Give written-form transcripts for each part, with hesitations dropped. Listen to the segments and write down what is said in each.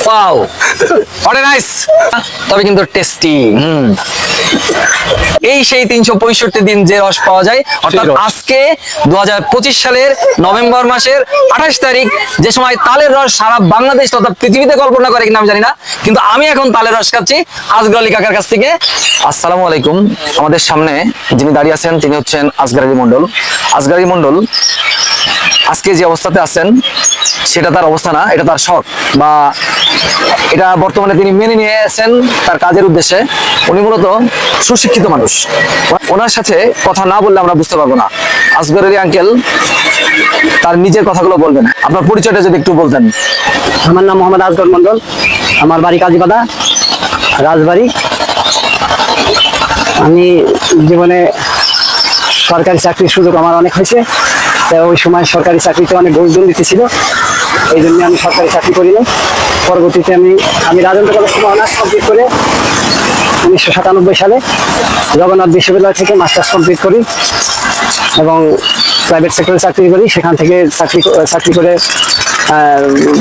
Wow, অনেক nice, তবে কিন্তু টেস্টি। এই সেই 365 দিন যে রস পাওয়া যায়, অর্থাৎ আজকে 2025 সালের নভেম্বর মাসের 28 তারিখ, যে সময় তালের রস সারা বাংলাদেশ তথা পৃথিবীতে কল্পনা করে কিনা আমি জানি না, কিন্তু আমি এখন তালের রস খাচ্ছি আসগর আলী কাকার কাছ থেকে। আসসালামু আলাইকুম। আমাদের সামনে যিনি দাঁড়িয়ে আছেন তিনি হচ্ছেন আসগর আলী মন্ডল। আসগর আলী মন্ডল আজকে যে অবস্থাতে আছেন সেটা তার অবস্থা না, এটা তার শখ, বা এটা বর্তমানে তিনি মেনে নিয়েছেন তার কাজের উদ্দেশ্যে। উনি মূলত সুশিক্ষিত মানুষ। ওনার সাথে কথা না বললে আমরা বুঝতে পারবো না। আসগর আলী আঙ্কেল তার নিজের কথাগুলো বলবেন। আপনার পরিচয়টা যদি একটু বলতেন। আমার নাম মোহাম্মদ আসগর মন্ডল, আমার বাড়ি কাজীপাড়া, রাজবাড়ি। আমি জীবনে সরকারি চাকরির সুযোগ আমার অনেক হয়েছে, তাই ওই সময় সরকারি চাকরিতে অনেক ঘুষ দুর্নীতি ছিল, এই জন্য আমি সরকারি চাকরি করিনি। পরবর্তীতে আমি রাজেন্দ্র কলেজ থেকে অনার্স কমপ্লিট করে 1997 সালে জগন্নাথ বিশ্ববিদ্যালয় থেকে মাস্টার্স কমপ্লিট করি এবং প্রাইভেট সেক্টরে চাকরি করি। সেখান থেকে চাকরি করে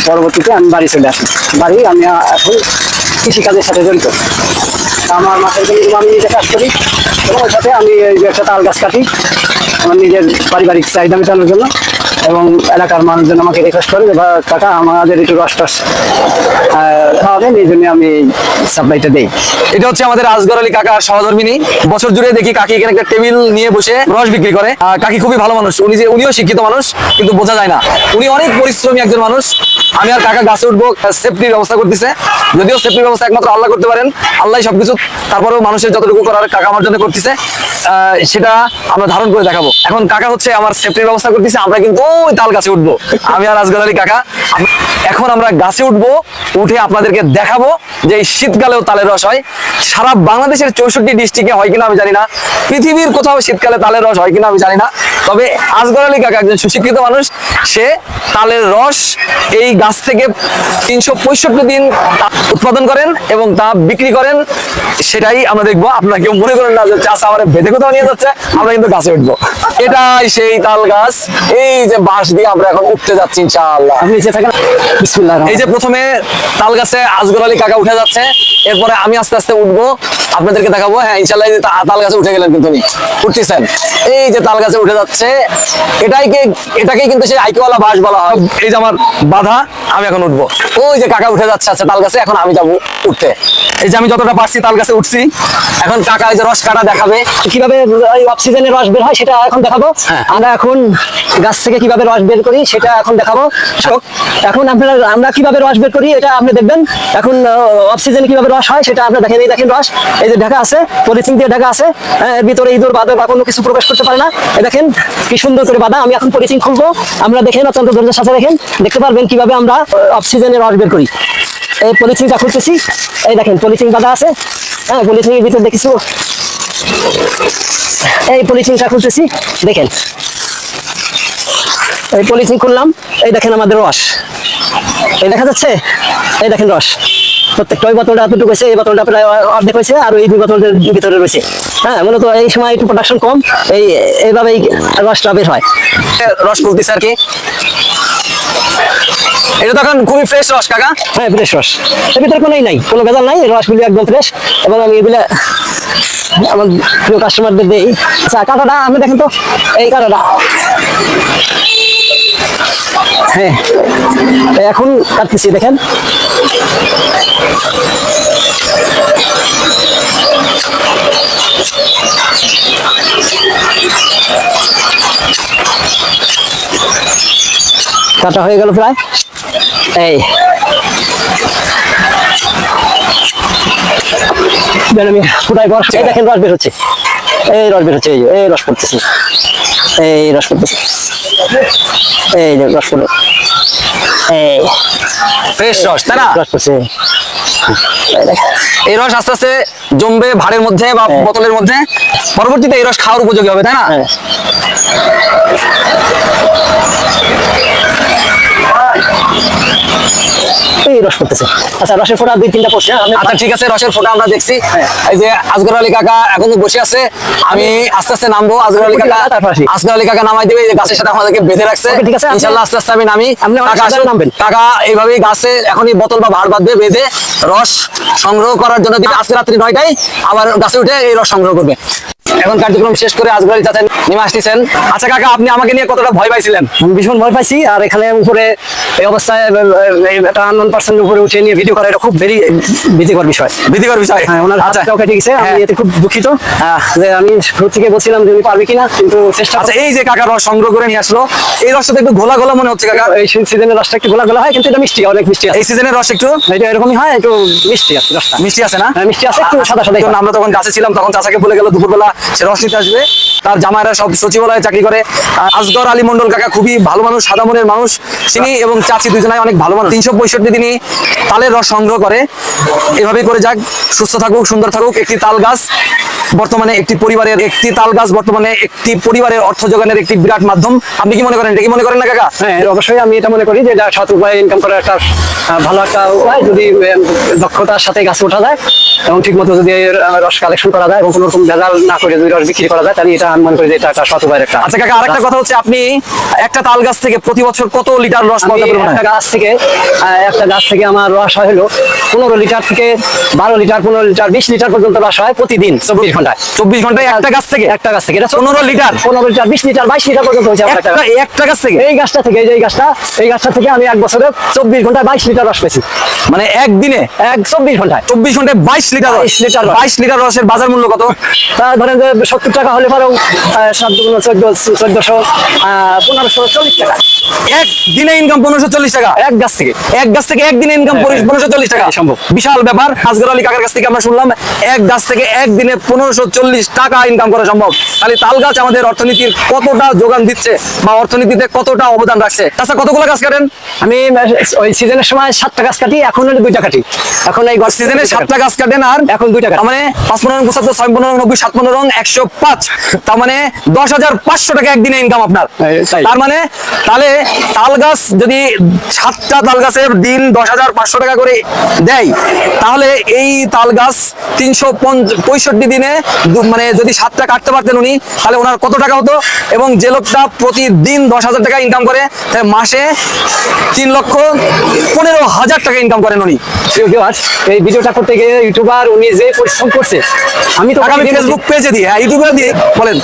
পরবর্তীতে আমি বাড়ি চলে আসি। আমি এখন কৃষিকাজের সাথে জড়িত। আমার মাঠের জমি আমি নিজে কাজ করি এবং ওর সাথে আমি একটা তাল গাছ কাটি আমার নিজের পারিবারিক চাহিদা মেটানোর জন্য, এবং এলাকার মানুষজন আমাকে রিকোয়েস্ট করে যে কাকা আমাদের একটু রস টস খাওয়াবেন, এই জন্য আমি সাপ্লাইটা দিই। এটা হচ্ছে আমাদের আসগর আলী কাকার সহধর্মিনী। বছর জুড়ে দেখি কাকি এখানে একটা টেবিল নিয়ে বসে রস বিক্রি করে। কাকি খুবই ভালো মানুষ, উনিও শিক্ষিত মানুষ, কিন্তু বোঝা যায় না উনি অনেক পরিশ্রমী একজন মানুষ। আমি আর কাকা গাছে উঠবো, সেফটির ব্যবস্থা করতেছে, যদিও সেফটির ব্যবস্থা একমাত্র আল্লাহ করতে পারেন, আল্লাহ সবকিছু। তারপরেও মানুষের যতটুকু করার কাকা আমার জন্য করতেছে, সেটা আমরা ধারণ করে দেখাবো। এখন কাকা হচ্ছে আমার সেফটির ব্যবস্থা করতেছে, আমরা কিন্তু ওই তাল গাছে উঠবো, আমি আর আসগর আলী কাকা। এখন আমরা গাছে উঠবো, উঠে আপনাদেরকে দেখাবো যে এই শীতকালেও তালের রস হয়। সারা বাংলাদেশের 64 ডিস্ট্রিক্টে হয় কিনা আমি জানি না, পৃথিবীর কোথাও শীতকালে তালের রস হয় কিনা আমি জানি না, তবে আসগর আলী কাকা একজন সুশিক্ষিত মানুষ। সে তালের রস এই গাছ থেকে 365 দিন উৎপাদন করেন এবং তা বিক্রি করেন, সেটাই আমরা দেখবো। আপনারা কেউ মনে করেন না যে চাষা আমার বেঁধে কোথাও নিয়ে যাচ্ছে, আমরা কিন্তু গাছে উঠবো। এটাই সেই তাল গাছ, এই যে বাঁশ দিয়ে আমরা এখন উঠতে যাচ্ছি ইনশাআল্লাহ। আপনি নিচে থাকেন। বিসমিল্লাহ। এই যে প্রথমে তাল গাছে আসগর আলী কাকা উঠে যাচ্ছে, এরপরে আমি আস্তে আস্তে উঠবো, আপনাদেরকে দেখাবো। হ্যাঁ ইনশাআল্লাহ, তাল গাছে উঠে গেলেন, কিন্তু উনি উঠতেছেন। এই যে তাল গাছে উঠে যাচ্ছে, এটাকেই কিন্তু সেই আইকিওয়ালা বাঁশ বলা হয়। এই যে আমার বাধা, আমি এখন উঠবো। ওই যে কাকা উঠে যাচ্ছে তাল গাছে, এখন আমি যাবো উঠতে। এই যে আমি যতটা পারছি তাল গাছে উঠছি, এখন কাকা এই যে রস কাটা দেখাবে, কিভাবে অক্সিজেনের রস বের হয় সেটা এখন দেখাবো। আমরা এখন গাছ থেকে কিভাবে রস বের করি সেটা এখন দেখাবো। এখন আমরা কিভাবে রস বের করি এটা আপনি দেখবেন। এখন অক্সিজেন কিভাবে রস হয় সেটা আপনি দেখেন। এই দেখেন রস, এই যে ঢাকা আছে, পলিথিন দিয়ে ঢাকা আছে, এর ভিতরে ইঁদুর বাদে বা কোনো কিছু প্রবেশ করতে পারে না। এই দেখেন কি সুন্দর করে বাঁধা। আমি এখন পলিথিন খুলবো, আমরা দেখেন অত্যন্ত ধৈর্যের সাথে দেখেন, দেখতে পারবেন কিভাবে আমরা অক্সিজেনের রস বের করি। এই পলিথিনটা খুলতেছি, এই দেখেন পলিথিন বাঁধা আছে। হ্যাঁ, পলিথিনের ভিতরে দেখেছি, এই পলিথিনটা খুলতেছি, দেখেন এই পলিথিন খুললাম, এই দেখেন আমাদের রস, এই দেখা যাচ্ছে, এই দেখেন রস প্রত্যেকটা। ওই বোতলটা এতটুকু হয়েছে, এই বোতলটা প্রায় অর্ধেক হয়েছে, আর ওই 2 বোতলের ভিতরে রয়েছে। হ্যাঁ, মূলত এই সময় একটু প্রোডাকশন কম, এইভাবেই রসটা বের হয়। রস খুলতেছে আর কি। এটা তখন খুবই ফ্রেশ রস কাকা। হ্যাঁ, ফ্রেশ রস, এর ভিতরে কোনোই নাই, কোনো ভেজাল নাই, রসগুলি একদম ফ্রেশ। এবং আমি এগুলা আমার প্রিয় কাস্টমারদের দিই। আচ্ছা, কাঁটাটা আপনি দেখেন তো, এই কাঁটাটা, হ্যাঁ এখন কাটতেছি, দেখেন কাটা হয়ে গেল প্রায়। এই ফুটাই বর্ষ, এই দেখেন রস বের হচ্ছে, এই রস বের হচ্ছে, এই রস পড়তেছে, এই রস পড়তেছে, এই যে রস পড়লো, এই ফ্রেশ রস, তাই না? রস পড়ছে। এই রস আস্তে আস্তে জমবে ভাড়ের মধ্যে বা বোতলের মধ্যে, পরবর্তীতে এই রস খাওয়ার উপযোগী হবে, তাই না? এই রস করতেছে। আচ্ছা, রসের ফোঁটা 2-3টা পড়ছে। আচ্ছা ঠিক আছে, রসের ফোঁটা আমরা দেখছি। এই যে আসগর আলী কাকা এখন তো বসে আছে, আমি আস্তে আস্তে নামবো। আসগর আলী কাকা আসগর আলী কাকা নামাই দিবে, এই যে গাছের সাথে আমাদেরকে বেঁধে রাখছে। ঠিক আছে, ইনশাআল্লাহ আস্তে আস্তে আমি নামি। আপনি আমার কাকা সাথে আসুন। নামবেন। কাকা এইভাবেই গাছে এখনই বোতল বা ভাড় বাঁধবে, বেঁধে রস সংগ্রহ করার জন্য দিবে। আজকে রাত্রি 9টায় আবার গাছে উঠে এই রস সংগ্রহ করবে। এখন কার্যক্রম শেষ করে আসগর আলী চাচা নেমে আসতেছেন। আচ্ছা কাকা, আপনি আমাকে নিয়ে কতটা ভয় পাইছিলেন? আমি ভীষণ ভয় পাইছি। আর এখানে উপরে এই অবস্থায় একটা আননোন পার্সনের উপরে উঠে নিয়ে ভিডিও করা, এটা খুব ভীতিকর বিষয়। ভীতিকর বিষয়। হ্যাঁ, ওনার আচ্ছা হাতটাও কেটে গেছে। আমি এতে খুব দুঃখিত যে আমি শুরু থেকে বলছিলাম যে উনি পারবে কিনা, কিন্তু চেষ্টা। আচ্ছা, এই যে কাকা রস সংগ্রহ করে নিয়ে আসলো, এই রসটা তো একটু ঘোলা ঘোলা মনে হচ্ছে কাকা। এই সিজনের রসটা একটু গোলা গোলা হয়, কিন্তু এটা মিষ্টি, অনেক মিষ্টি আছে। এই সিজনের রস একটু এটা এরকমই হয়, একটু মিষ্টি আছে রসটা। মিষ্টি আছে না? হ্যাঁ, মিষ্টি আছে, একটু সাদা সাদা। কারণ আমরা তখন গাছে ছিলাম, তখন চাচাকে বলে গেল দুপুরবেলা সে রস নিতে আসবে। তার জামাইরা সব সচিবালয়ে চাকরি করে। আসগর আলী মন্ডল কাকা খুবই ভালো মানুষ, সাদা মনের মানুষ তিনি, এবং চাচি দুজনাই অনেক ভালো মানুষ। 365 দিনই তালের রস সংগ্রহ করে। এভাবেই করে যাক, সুস্থ থাকুক, সুন্দর থাকুক। একটি তাল গাছ বর্তমানে একটি পরিবারের অর্থ যোগানের একটি বিরাট মাধ্যম। আপনি কি মনে করেন? এটা কি মনে করেন না কাকা? হ্যাঁ, অবশ্যই আমি এটা মনে করি যে এটা সৎ উপায়ে ইনকাম করার একটা ভালো একটা উপায়। যদি দক্ষতার সাথে গাছে ওঠা যায় এবং ঠিক মতো যদি রস কালেকশন করা যায় এবং কোনো রকম ভেজাল না করে যদি রস বিক্রি করা যায়, তাহলে এটা আমি মনে করি যে এটা একটা সৎ উপায়ের একটা। আচ্ছা কাকা, আরেকটা কথা হচ্ছে, আপনি একটা তাল গাছ থেকে প্রতি বছর কত লিটার রস পাওয়া যাবে? একটা গাছ থেকে আমার রস হয় হলো 15 লিটার থেকে 12 লিটার, 15 লিটার, 20 লিটার পর্যন্ত রস হয় প্রতিদিন 24 ঘন্টায়। 24 ঘন্টায় একটা গাছ থেকে একটা গাছ থেকে এটা 15 লিটার, 15 লিটার, 20 লিটার, 22 লিটার পর্যন্ত হয়েছে আমার একটা গাছ থেকে। এই গাছটা থেকে, এই গাছটা থেকে আমি এক বছরে 24 ঘন্টায় 22 লিটার রস পেয়েছি। মানে একদিনে 24 ঘন্টায় 22 লিটার রস। 22 লিটার রস। 22 লিটার রসের বাজার মূল্য কত? তা ধরেন যে 70 টাকা হলে পরেও 1440 টাকা একদিনে ইনকাম 1540 টাকা এক গাছ থেকে। একদিনে ইনকাম 1540 টাকা সম্ভব। বিশাল ব্যাপার। আসগর আলী কাকার কাছ থেকে আমরা শুনলাম এক গাছ থেকে একদিনে 1540 টাকা ইনকাম করা সম্ভব। খালি তাল গাছ আমাদের অর্থনীতির কতটা যোগান দিচ্ছে বা অর্থনীতিতে কতটা অবদান রাখছে। তাছাড়া কতগুলো গাছ কাটেন? আমি ওই সিজনের সময় 7টা গাছ কাটি, এখন 2টা কাটি। এখন এই সিজনে 7টা গাছ কাটেন, আর এখন 2টা কাটি। তার মানে 5 15 75 6 15 90 7 15 105, তার মানে 10,500 টাকা একদিনে ইনকাম আপনার। তার মানে তাহলে তাল গাছ যদি 7টা তাল গাছের দিন 10,500 টাকা করে দেয়, তাহলে এই তাল গাছ 365 দিনে মানে যদি 7টা কাটতে পারতেন উনি, তাহলে ওনার কত টাকা হতো? এবং যে লোকটা প্রতিদিন 10,000 টাকা ইনকাম করে, তাহলে মাসে 3,15,000 টাকা ইনকাম করেন উনি। এই ভিডিওটা করতে গিয়ে ইউটিউবার উনি যে পরিশ্রম করছে, আমি ফেসবুক পেজে দিয়ে, হ্যাঁ ইউটিউবে দিয়ে বলেন।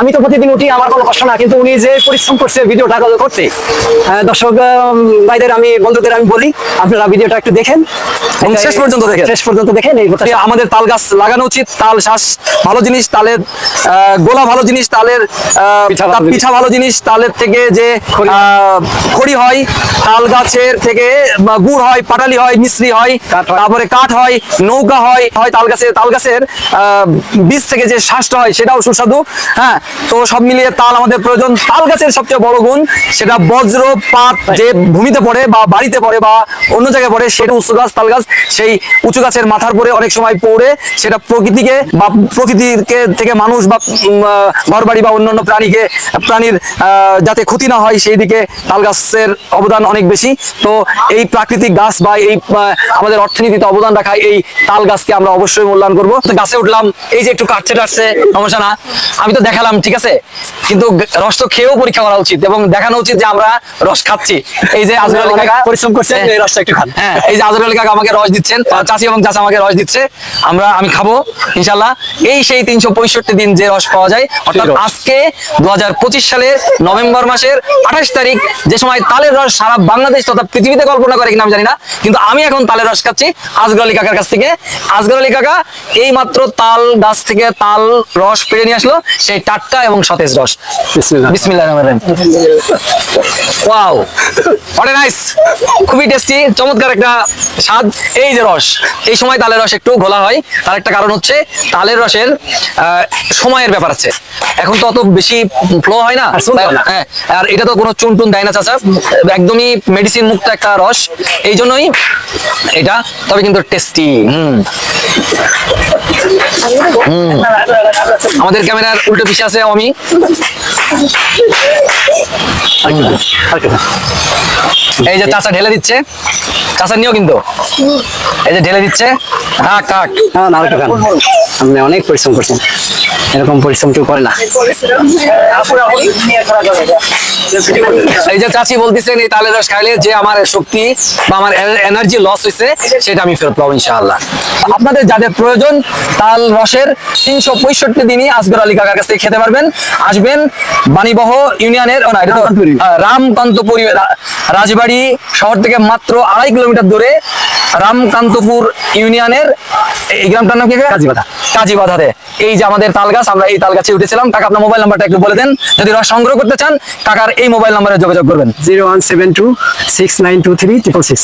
আমি তো প্রতিদিন উঠি, আমার কোনো কষ্ট না, কিন্তু উনি যে পরিশ্রম করছে ভিডিওটা করতে, দর্শক ভাইদের, আমি বন্ধুদের আমি বলি, আপনারা ভিডিওটা একটু দেখেন, শেষ পর্যন্ত দেখেন। এই আমাদের তাল গাছ লাগানো উচিত। তাল শ্বাস ভালো জিনিস, তালের গোলা ভালো জিনিস, তালের পিঠা ভালো জিনিস, তালের থেকে যে খড়ি হয়, তাল গাছের থেকে গুড় হয়, পাটালি হয়, মিশ্রি হয়, তারপরে কাঠ হয়, নৌকা হয়। তাল গাছের বীজ থেকে যে শ্বাসটা হয় সেটাও সুস্বাদু। হ্যাঁ, তো সব মিলিয়ে তাল আমাদের প্রয়োজন। তাল গাছের সবচেয়ে বড় গুণ, সেটা বজ্রপাত যে ভূমিতে পড়ে বা বাড়িতে পড়ে বা অন্য জায়গায় পড়ে, সেটা উঁচু গাছ, তাল গাছ। সেই উঁচু গাছের মাথার পরে অনেক সময় পড়ে সেটা প্রকৃতির থেকে মানুষ বা ঘর বাড়ি বা অন্যান্য প্রাণীর যাতে ক্ষতি না হয়, সেই দিকে তাল গাছের অবদান অনেক বেশি। তো এই প্রাকৃতিক গাছ বা এই আমাদের অর্থনীতিতে অবদান রাখা এই তাল গাছকে আমরা অবশ্যই মূল্যায়ন করবো। তো গাছে উঠলাম, এই যে একটু কাটছে সমস্যা না, আমি তো দেখালাম, ঠিক আছে, কিন্তু রস তো খেয়েও পরীক্ষা করা উচিত এবং দেখানো উচিত যে আমরা রস খাচ্ছি। এই যে আসগর আলী কাকা পরিশ্রম করছে, এই রসটা একটু খান। হ্যাঁ, এই যে আসগর আলী কাকা আমাকে রস দিচ্ছেন, চাচি এবং চাচা আমাকে রস দিচ্ছে, আমি খাবো ইনশাল্লাহ। এই সেই 365 দিন যে রস পাওয়া যায়, অর্থাৎ আজকে 2025 সালের নভেম্বর মাসের 28 তারিখ, যে সময় তালের রস সারা বাংলাদেশ তথা পৃথিবীতে কল্পনা করে কিনা আমি জানি না, কিন্তু আমি এখন তালের রস খাচ্ছি আসগর আলী কাকার কাছ থেকে। আসগর আলী কাকা এই মাত্র তাল গাছ থেকে তাল রস পেড়ে নিয়ে আসলো, সেই টাটকা এবং সতেজ রস। বিসমিল্লাহির রহমানির রহিম। ওয়াও, অনেক নাইস, খুবই টেস্টি, চমৎকার একটা স্বাদ। এই যে রস, এই সময় তালের রস একটু ঘোলা হয়, তার একটা কারণ হচ্ছে তালের রসের সময়ের ব্যাপার আছে। এখন তো অত বেশি ফ্লো হয় না, হ্যাঁ, আর এটা তো কোনো চুন টুন দেয় না চাচা, একদমই মেডিসিন মুক্ত একটা রস, এই জন্যই এটা, তবে কিন্তু টেস্টি। আমাদের ক্যামেরার উল্টো পিছে আছে আমি। আরেকটু খান। এই যে চাচা ঢেলে দিচ্ছে, চাচা নিও কিন্তু, এই যে ঢেলে দিচ্ছে, থাক থাক। না আরেকটু খান। আপনি অনেক পরিশ্রম করছেন, এরকম পরিশ্রম কেউ করে না। এই যে চাচি বলতেছেন এই তালের রস খাইলে যে আমার শক্তি বা আমার এনার্জি লস হয়েছে সেটা আমি ফেরত পাবো ইনশাআল্লাহ। আপনাদের যাদের প্রয়োজন তাল রসের 365 দিনই আসগর আলী কাকার কাছ থেকে খেতে পারবেন। আসবেন বাণীবহ ইউনিয়নের রামকান্তপুর রাজবাড়ি শহর থেকে মাত্র 2.5 কিলোমিটার দূরে রামকান্তপুর ইউনিয়নের এই গ্রামটার নাম কি? কাজীবাধা। কাজীবাধাতে এই যে আমাদের তাল গাছ, আমরা এই তাল গাছে উঠেছিলাম। কাকা আপনার মোবাইল নাম্বারটা একটু বলে দেন, যদি রস সংগ্রহ করতে চান কাকার এই মোবাইল নাম্বারে যোগাযোগ করবেন। 0172692366।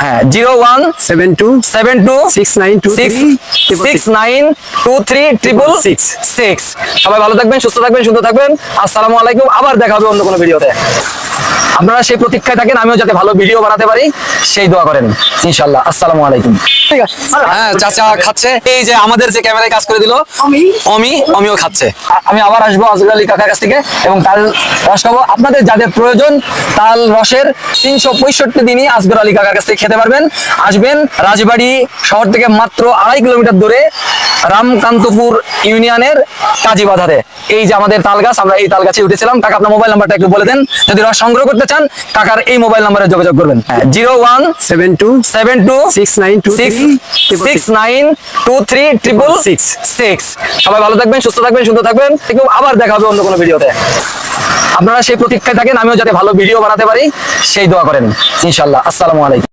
হ্যাঁ 0172692366। সবাই ভালো থাকবেন, সুস্থ থাকবেন, সুন্দর থাকবেন। আসসালামু আলাইকুম। আবার দেখা হবে অন্য কোনো ভিডিওতে। আপনারা সেই প্রতীক্ষায় থাকেন আমিও যাতে ভালো ভিডিও বানাতে পারি সেই দোয়া করেন ইনশাআল্লাহ। আসসালামু আলাইকুম। ঠিক আছে। হ্যাঁ চাচা খাচ্ছে, এই যে আমাদের যে ক্যামেরায় কাজ করে দিল অমিও খাচ্ছে। আমি আবার আসবো আসগর আলী কাকার কাছ থেকে এবং তাল রস খাবো। আপনাদের যাদের প্রয়োজন তাল রসের 365 দিনই আসগর আলী কাকার কাছ থেকে খেতে পারবেন। আসবেন রাজবাড়ি শহর থেকে মাত্র 2.5 কিলোমিটার দূরে রামকান্তপুর ইউনিয়নের কাজীবাধাতে এই যে আমাদের তাল গাছ, আমরা এই তাল গাছে উঠেছিলাম। কাকা আপনার মোবাইল নাম্বারটা একটু বলে দেন, যদি রস সংগ্রহ করতে চান কাকার এই মোবাইল নাম্বারে যোগাযোগ করবেন। 0172692366। সবাই ভালো থাকবেন, সুস্থ থাকবেন, সুন্দর থাকবেন। আবার দেখা হবে অন্য কোনো ভিডিওতে। আপনারা সেই প্রতীক্ষায় থাকেন আমিও যাতে ভালো ভিডিও বানাতে পারি সেই দোয়া করেন ইনশাআল্লাহ। আসসালামু আলাইকুম।